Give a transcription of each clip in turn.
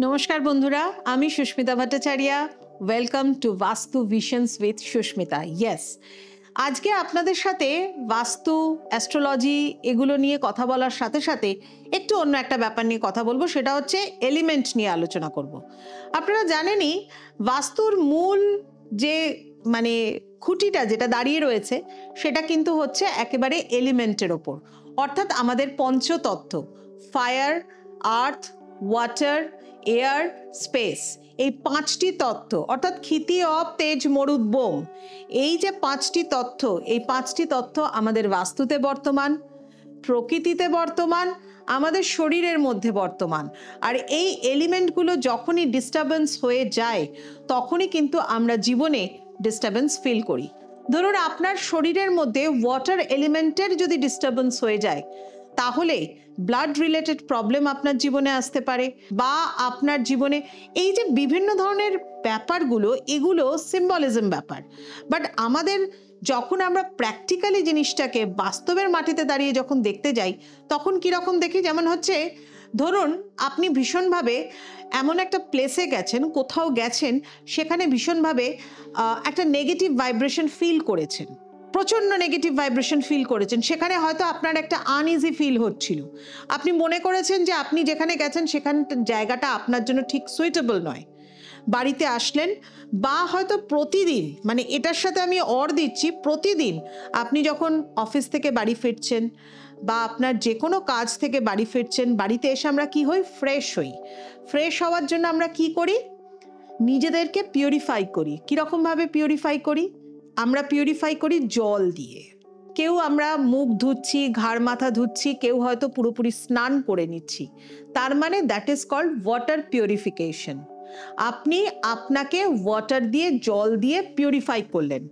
নমস্কার বন্ধুরা, আমি সুস্মিতা ভট্টাচার্য। ওয়েলকাম টু বাস্তু ভিশনস উইথ সুস্মিতা। ইয়েস, আজকে আপনাদের সাথে বাস্তু, অ্যাস্ট্রোলজি এগুলো নিয়ে কথা বলার সাথে সাথে একটু অন্য একটা ব্যাপার নিয়ে কথা বলবো, সেটা হচ্ছে এলিমেন্ট নিয়ে আলোচনা করব। আপনারা জানেনই বাস্তুর মূল যে খুঁটিটা যেটা দাঁড়িয়ে রয়েছে সেটা কিন্তু হচ্ছে একেবারে এলিমেন্টের ওপর, অর্থাৎ আমাদের পঞ্চতত্ত্ব ফায়ার, আর্থ, ওয়াটার, এয়ার, স্পেস, এই পাঁচটি তত্ত্ব অর্থাৎ ক্ষিতি, অপ, তেজ, মরুত, বোম, এই যে পাঁচটি তত্ত্ব, এই পাঁচটি তত্ত্ব আমাদের বাস্তুতে বর্তমান, প্রকৃতিতে বর্তমান, আমাদের শরীরের মধ্যে বর্তমান। আর এই এলিমেন্টগুলো যখনই ডিস্টারবেন্স হয়ে যায় তখনই কিন্তু আমরা জীবনে ডিস্টারবেন্স ফিল করি। ধরুন আপনার শরীরের মধ্যে ওয়াটার এলিমেন্টের যদি ডিস্টারবেন্স হয়ে যায় তাহলে ব্লাড রিলেটেড প্রবলেম আপনার জীবনে আসতে পারে, বা আপনার জীবনে এই যে বিভিন্ন ধরনের ব্যাপারগুলো, এগুলো সিম্বলিজম ব্যাপার। বাট আমাদের যখন আমরা প্র্যাকটিক্যালি জিনিসটাকে বাস্তবের মাটিতে দাঁড়িয়ে যখন দেখতে যাই তখন কীরকম দেখি, যেমন হচ্ছে ধরুন আপনি ভীষণভাবে এমন একটা প্লেসে গেছেন, কোথাও গেছেন, সেখানে ভীষণভাবে একটা নেগেটিভ ভাইব্রেশন ফিল করেছেন, প্রচণ্ড নেগেটিভ ভাইব্রেশন ফিল করেছেন, সেখানে হয়তো আপনার একটা আনইজি ফিল হচ্ছিল, আপনি মনে করেছেন যে আপনি যেখানে গেছেন সেখান জায়গাটা আপনার জন্য ঠিক সুইটেবল নয়। বাড়িতে আসলেন, বা হয়তো প্রতিদিন, এটার সাথে আমি দিচ্ছি, প্রতিদিন আপনি যখন অফিস থেকে বাড়ি ফিরছেন বা আপনার যে কোনো কাজ থেকে বাড়ি ফিরছেন, বাড়িতে এসে আমরা কি হই? ফ্রেশ হই। ফ্রেশ হওয়ার জন্য আমরা কি করি? নিজেদেরকে পিউরিফাই করি। কীরকমভাবে পিউরিফাই করি? আমরা পিউরিফাই করি জল দিয়ে। কেউ আমরা মুখ ধুচ্ছি, ঘাড় মাথা ধুচ্ছি, কেউ হয়তো পুরোপুরি স্নান করে নিচ্ছি। তার মানে that is called water purification. আপনি আপনাকে ওয়াটার দিয়ে, জল দিয়ে পিউরিফাই করলেন।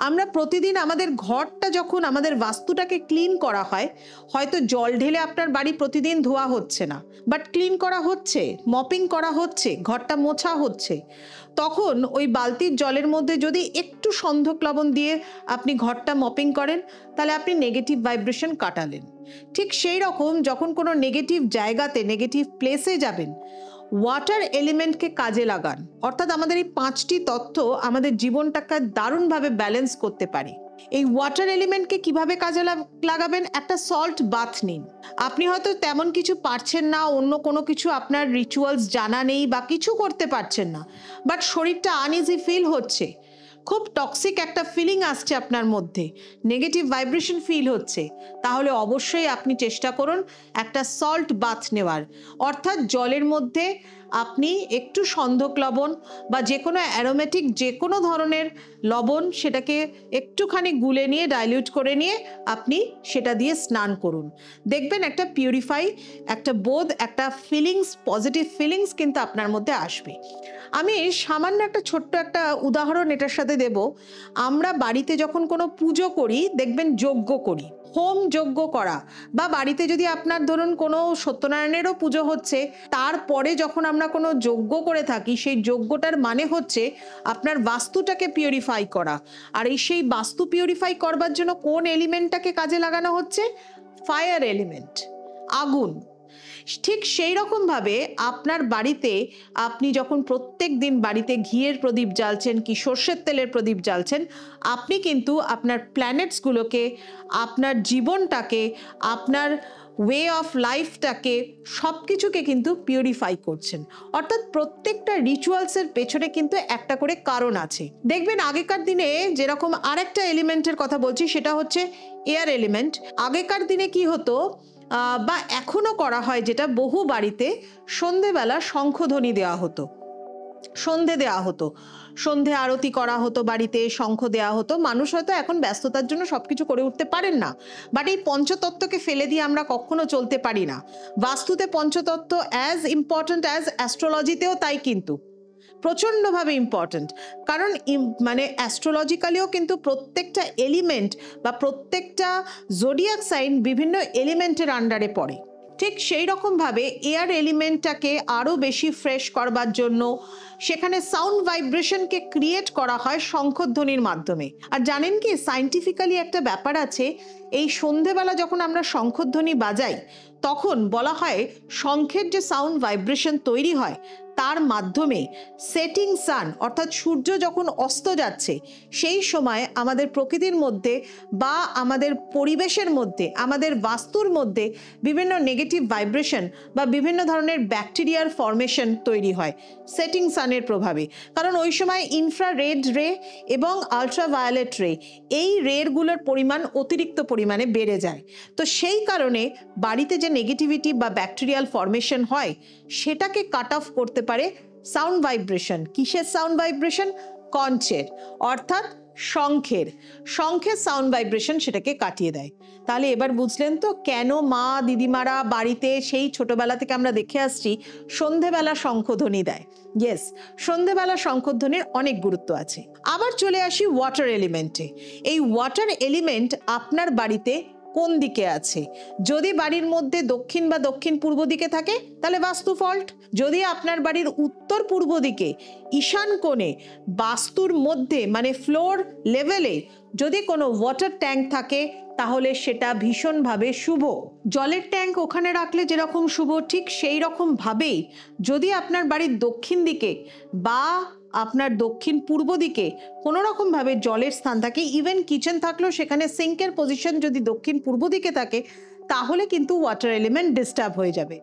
আমরা প্রতিদিন আমাদের ঘরটা যখন, আমাদের বাস্তুটাকে ক্লিন করা হয়, হয়তো জল ঢেলে আপনার বাড়ি প্রতিদিন ধোয়া হচ্ছে না, বাট ক্লিন করা হচ্ছে, মপিং করা হচ্ছে, ঘরটা মোছা হচ্ছে, তখন ওই বালতির জলের মধ্যে যদি একটু সন্ধক লবণ দিয়ে আপনি ঘরটা মপিং করেন তাহলে আপনি নেগেটিভ ভাইব্রেশন কাটালেন। ঠিক সেই রকম যখন কোনো নেগেটিভ জায়গাতে, নেগেটিভ প্লেসে যাবেন, ওয়াটার এলিমেন্টকে কাজে লাগান, অর্থাৎ আমাদের এই পাঁচটি তত্ত্ব আমাদের জীবনটাকে দারুণভাবে ব্যালেন্স করতে পারে। এই ওয়াটার এলিমেন্টকে কিভাবে কাজে লাগাবেন? একটা সল্ট বাথ নিন। আপনি হয়তো তেমন কিছু পারছেন না, অন্য কোনো কিছু আপনার রিচুয়ালস জানা নেই বা কিছু করতে পারছেন না, বাট শরীরটা আনইজি ফিল হচ্ছে, খুব টক্সিক একটা ফিলিং আসছে আপনার মধ্যে, নেগেটিভ ভাইব্রেশন ফিল হচ্ছে, তাহলে অবশ্যই আপনি চেষ্টা করুন একটা সল্ট বাথ নেওয়ার, অর্থাৎ জলের মধ্যে আপনি একটু সন্ধক লবণ বা যে কোনো অ্যারোমেটিক যে কোনো ধরনের লবণ, সেটাকে একটুখানি গুলে নিয়ে, ডাইলিউট করে নিয়ে আপনি সেটা দিয়ে স্নান করুন। দেখবেন একটা পিউরিফাই, একটা বোধ, একটা ফিলিংস, পজিটিভ ফিলিংস কিন্তু আপনার মধ্যে আসবে। আমি সামান্য একটা ছোট্ট একটা উদাহরণ এটার সাথে দেব। আমরা বাড়িতে যখন কোনো পুজো করি, দেখবেন যজ্ঞ করি, হোম যজ্ঞ করা, বা বাড়িতে যদি আপনার ধরুন কোনো সত্যনারায়ণেরও পুজো হচ্ছে, তারপরে যখন আমরা কোনো যজ্ঞ করে থাকি, সেই যজ্ঞটার মানে হচ্ছে আপনার বাস্তুটাকে পিউরিফাই করা। আর সেই বাস্তু পিউরিফাই করবার জন্য কোন এলিমেন্টটাকে কাজে লাগানো হচ্ছে? ফায়ার এলিমেন্ট, আগুন। ঠিক সেই রকমভাবে আপনার বাড়িতে আপনি যখন প্রত্যেক দিন বাড়িতে ঘিয়ের প্রদীপ জ্বালছেন কি সর্ষের তেলের প্রদীপ জ্বালছেন, আপনি কিন্তু আপনার প্ল্যানেটসগুলোকে, আপনার জীবনটাকে, আপনার ওয়ে অফ লাইফটাকে, সব কিছুকে কিন্তু পিউরিফাই করছেন। অর্থাৎ প্রত্যেকটা রিচুয়ালসের পেছনে কিন্তু একটা করে কারণ আছে। দেখবেন আগেকার দিনে যেরকম আরেকটা এলিমেন্টের কথা বলছি, সেটা হচ্ছে এয়ার এলিমেন্ট। আগেকার দিনে কি হতো, বা এখনো করা হয়, যেটা বহু বাড়িতে সন্ধেবেলা শঙ্খধ্বনি দেওয়া হতো, সন্ধে দেওয়া হতো, সন্ধে আরতি করা হতো, বাড়িতে শঙ্খ দেওয়া হতো। মানুষ হয়তো এখন ব্যস্ততার জন্য সবকিছু করে উঠতে পারেন না, বাট এই পঞ্চতত্ত্বকে ফেলে দিয়ে আমরা কখনো চলতে পারি না। বাস্তুতে পঞ্চতত্ত্ব অ্যাজ ইম্পর্ট্যান্ট অ্যাজ অ্যাস্ট্রোলজিতেও তাই, কিন্তু প্রচণ্ডভাবে ইম্পর্ট্যান্ট। কারণ অ্যাস্ট্রোলজিক্যালিও কিন্তু প্রত্যেকটা এলিমেন্ট বা প্রত্যেকটা জোডিয়াক সাইন বিভিন্ন এলিমেন্টের আন্ডারে পড়ে। ঠিক সেই রকমভাবে এয়ার এলিমেন্টটাকে আরও বেশি ফ্রেশ করবার জন্য সেখানে সাউন্ড ভাইব্রেশনকে ক্রিয়েট করা হয় শঙ্খধ্বনির মাধ্যমে। আর জানেন কি, সায়েন্টিফিক্যালি একটা ব্যাপার আছে, এই সন্ধেবেলা যখন আমরা শঙ্খধ্বনি বাজাই তখন বলা হয় শঙ্খের যে সাউন্ড ভাইব্রেশন তৈরি হয় তার মাধ্যমে সেটিং সান অর্থাৎ সূর্য যখন অস্ত যাচ্ছে সেই সময় আমাদের প্রকৃতির মধ্যে বা আমাদের পরিবেশের মধ্যে, আমাদের বাস্তুর মধ্যে বিভিন্ন নেগেটিভ ভাইব্রেশন বা বিভিন্ন ধরনের ব্যাকটেরিয়ার ফর্মেশন তৈরি হয় সেটিং সানের প্রভাবে। কারণ ওই সময় ইনফ্রারেড রে এবং আলট্রাভায়োলেট রে, এই রেগুলোর পরিমাণ অতিরিক্ত পরিমাণে বেড়ে যায়। তো সেই কারণে বাড়িতে যে নেগেটিভিটি বা ব্যাকটেরিয়াল ফর্মেশন হয় সেটাকে কাট অফ করতে পারে সাউন্ড ভাইব্রেশন। কিসের সাউন্ড ভাইব্রেশন? কঞ্চের, অর্থাৎ শঙ্খের সাউন্ড ভাইব্রেশন সেটাকে কাটিয়ে দেয়। তাহলে এবার বুঝলেন তো কেন মা দিদিমারা বাড়িতে সেই ছোটবেলা থেকে আমরা দেখে আসছি সন্ধেবেলা শঙ্খধ্বনি দেয়। ইয়েস, সন্ধেবেলা শঙ্খধ্বনির অনেক গুরুত্ব আছে। আবার চলে আসি ওয়াটার এলিমেন্টে। এই ওয়াটার এলিমেন্ট আপনার বাড়িতে কোন দিকে আছে? যদি বাড়ির মধ্যে দক্ষিণ বা দক্ষিণ পূর্ব দিকে থাকে তাহলে বাস্তু ফল্ট। যদি আপনার বাড়ির উত্তর পূর্ব দিকে ঈশান কোণে বাস্তুর মধ্যে মানে ফ্লোর লেভেলে যদি কোনো ওয়াটার ট্যাঙ্ক থাকে তাহলে সেটা ভীষণভাবে শুভ। জলের ট্যাঙ্ক ওখানে রাখলে যেরকম শুভ, ঠিক সেই রকম ভাবেই যদি আপনার বাড়ির দক্ষিণ দিকে বা আপনার দক্ষিণ পূর্ব দিকে কোনো রকম ভাবে জলের স্থান থাকে, ইভেন কিচেন থাকলেও সেখানে সিঙ্কের পজিশন যদি দক্ষিণ পূর্ব দিকে থাকে তাহলে কিন্তু ওয়াটার এলিমেন্ট ডিস্টার্ব হয়ে যাবে।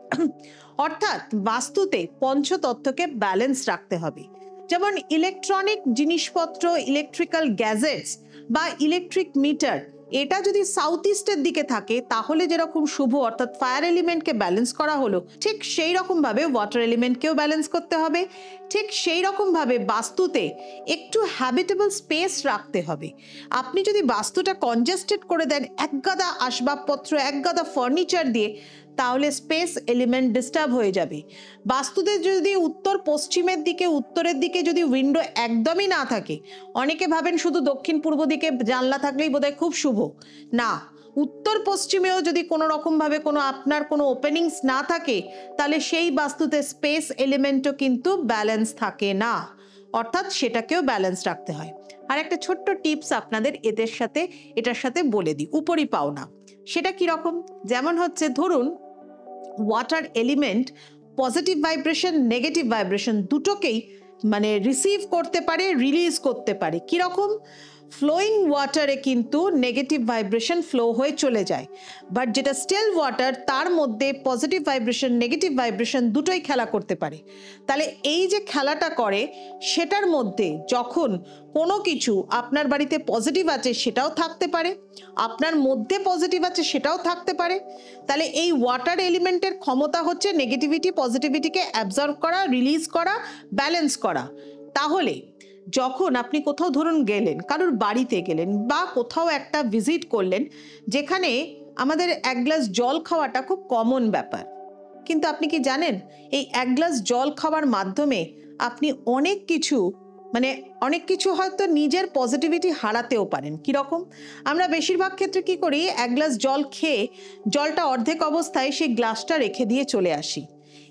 অর্থাৎ বাস্তুতে পঞ্চতত্ত্বকে ব্যালেন্স রাখতে হবে। যেমন ইলেকট্রনিক জিনিসপত্র, ইলেকট্রিক্যাল গ্যাজেটস বা ইলেকট্রিক মিটার, এটা যদি সাউথ ইস্টের দিকে থাকে তাহলে যেরকম শুভ, অর্থাৎ ফায়ার এলিমেন্টকে ব্যালেন্স করা হলো, ঠিক সেই রকম ভাবে ওয়াটার এলিমেন্টকেও ব্যালেন্স করতে হবে। ঠিক সেই রকম ভাবে বাস্তুতে একটু হ্যাবিটেবল স্পেস রাখতে হবে। আপনি যদি বাস্তুটা কনজেস্টেড করে দেন একগাদা আসবাবপত্র, একগাদা ফার্নিচার দিয়ে, তাহলে স্পেস এলিমেন্ট ডিস্টার্ব হয়ে যাবে। বাস্তুতে যদি উত্তর পশ্চিমের দিকে, উত্তরের দিকে যদি উইন্ডো একদমই না থাকে, অনেকে ভাবেন শুধু দক্ষিণ পূর্ব দিকে জানলা থাকলেই বোধহয় খুব শুভ। না, উত্তর পশ্চিমেও যদি কোনো রকম ভাবে কোনো আপনার কোনো ওপেনিংস না থাকে তাহলে সেই বাস্তুতে স্পেস এলিমেন্টও কিন্তু ব্যালেন্স থাকে না, অর্থাৎ সেটাকেও ব্যালেন্স রাখতে হয়। আর একটা ছোট্ট টিপস আপনাদের এটার সাথে বলে দিই, উপরি পাওনা। সেটা কিরকম? যেমন হচ্ছে ধরুন water element positive vibration, negative vibration দুটোকেই মানে রিসিভ করতে পারে, রিলিজ করতে পারে। কিরকম? ফ্লোয়িং ওয়াটারে কিন্তু নেগেটিভ ভাইব্রেশন ফ্লো হয়ে চলে যায়, বাট যেটা স্টিল ওয়াটার তার মধ্যে পজিটিভ ভাইব্রেশন, নেগেটিভ ভাইব্রেশন দুটোই খেলা করতে পারে। তাহলে এই যে খেলাটা করে সেটার মধ্যে যখন কোনো কিছু আপনার বাড়িতে পজিটিভ আছে সেটাও থাকতে পারে, আপনার মধ্যে পজিটিভ আছে সেটাও থাকতে পারে। তাহলে এই ওয়াটার এলিমেন্টের ক্ষমতা হচ্ছে নেগেটিভিটি পজিটিভিটিকে অ্যাবজর্ব করা, রিলিজ করা, ব্যালেন্স করা। তাহলে যখন আপনি কোথাও ধরুন গেলেন, কারোর বাড়িতে গেলেন বা কোথাও একটা ভিজিট করলেন যেখানে আমাদের এক গ্লাস জল খাওয়াটা খুব কমন ব্যাপার, কিন্তু আপনি কি জানেন এই এক গ্লাস জল খাওয়ার মাধ্যমে আপনি অনেক কিছু হয়তো নিজের পজিটিভিটি হারাতেও পারেন। কিরকম? আমরা বেশিরভাগ ক্ষেত্রে কি করি, এক গ্লাস জল খেয়ে জলটা অর্ধেক অবস্থায় সেই গ্লাসটা রেখে দিয়ে চলে আসি।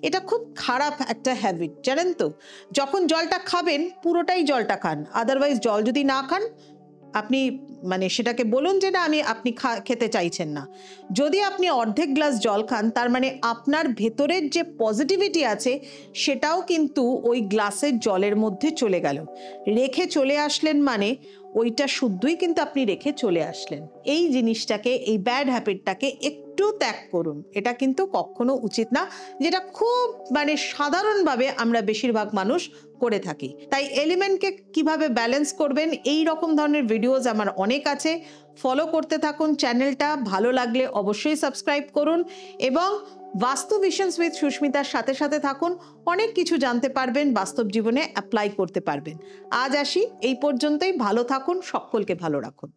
এটা খুব খারাপ একটা হ্যাবিট, জানেন তো? যখন জলটা খাবেন পুরোটাই জলটা খান, আদারওয়াইজ জল যদি না খান আপনি সেটাকে বলুন যে না আপনি খেতে চাইছেন না। যদি আপনি অর্ধেক গ্লাস জল খান তার মানে আপনার ভেতরের যে পজিটিভিটি আছে সেটাও কিন্তু ওই গ্লাসের জলের মধ্যে চলে গেল। রেখে চলে আসলেন মানে ওইটা শুদ্ধই কিন্তু আপনি রেখে চলে আসলেন। এই জিনিসটাকে, এই ব্যাড হ্যাবিটটাকে একটু ত্যাগ করুন। এটা কিন্তু কখনো উচিত না, যেটা খুব সাধারণভাবে আমরা বেশিরভাগ মানুষ করে থাকি। তাই এলিমেন্টকে কিভাবে ব্যালেন্স করবেন এই রকম ধরনের ভিডিওস আমার অনেক আছে, ফলো করতে থাকুন চ্যানেলটা। ভালো লাগলে অবশ্যই সাবস্ক্রাইব করুন এবং বাস্তু ভিশনস উইথ সুস্মিতার সাথে সাথে থাকুন। অনেক কিছু জানতে পারবেন, বাস্তব জীবনে অ্যাপ্লাই করতে পারবেন। আজ আসি এই পর্যন্তই। ভালো থাকুন, সকলকে ভালো রাখুন।